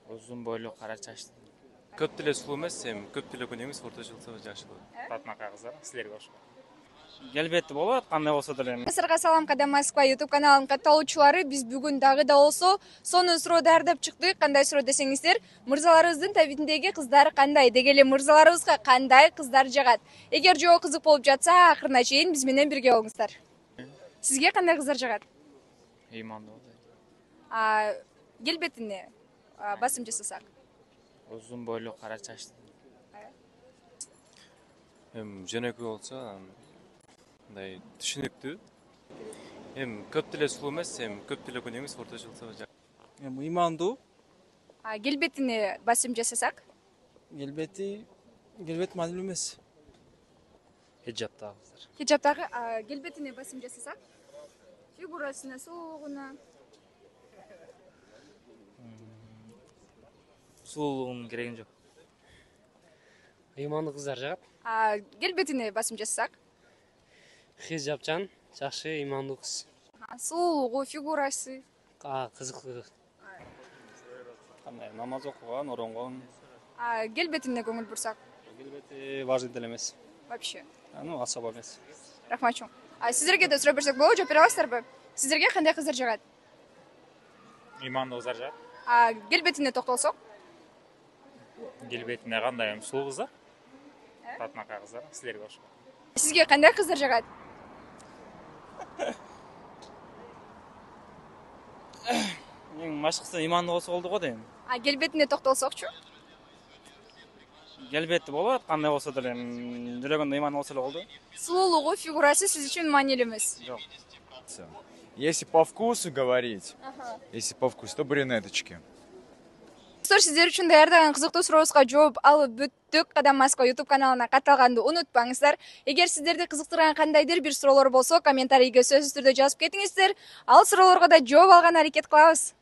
Uzun boylu, kara çaşlı. Көп деле сулуу эмес, эми көп деле күн эмес, орточулукта жакшы болот. Татмака кыздар, силерге ошо. Келбети болот, кандай болсо деле эми. Сарга салам, Кадам Москва YouTube каналынын катталуучулары, биз бүгүн дагы да болсо сонун суроо даярдап чыктык. Кандай суроо десеңиздер, мырзаларыбыздын табитиндеги кыздар кандай, деги эле мырзаларыбызга кандай кыздар жагат? Эгер жоо кызык болуп жатса, акырына чейин биз менен бирге болуңуздар. Сизге кандай кыздар жагат? Ыймандуу. Келбетине басым жасасак. Uzun boylu, kara çaşlı. Эми жөнөкөй болсо, мындай түшүнүктүү. Эми көп деле сулуу эмес, эми көп деле күн эмес, орточулукта жакшы. Ыймандуу. Келбетине басым жасасак. Келбети маанилүү эмес. Hicapta kızlar. Хиджаптагы келбетине басым жасасак. Фигурасына, сулуугуна. Suluğun gereğin yok. Ыймандуу кыздар жагат. Келбетине басым жасасак. Хижапчан, жакшы ыймандуу кыз. Сулуулугу, фигурасы. Кызыктуу. Кандай намаз окуган, оронгон. Келбетине көңүл бурсак. Келбети важный деле эмес. Вообще. Ну, особо эмес. Рахмат чоң. Сиздерге да суроо берсек болобу, жооп бере аласыздарбы? Сиздерге кандай кыздар жагат? Ыймандуу кыздар жагат. Келбетине токтолсок. Келбетине кандай эми сулуу кыздар? Татмака кыздар, силерге ошо. Сизге кандай кыздар жагат? Эң башкысы ыймандуу болсо болду го дейм. Келбетине токтолсокчу? Келбети болот, кандай болсо деле эми жүрөгүндө ыйман болсо эле болду. Сулуулугу, фигурасы сиз үчүн маанилүү эмес. Жок. Если по вкусу говорить, если по вкусу, то брюнеточки. Достор, сиздер үчүн даярдаган кызыктуу сурообузга жооп алып бүттүк. Кадам Москва YouTube каналына катталганды унутпаңыздар. Эгер сиздерди кызыктырган кандайдыр бир суроолор болсо, комментарийге сөзсүз түрдө жазып кетиңиздер. Ал суроолорго да жооп алган аракет кылабыз.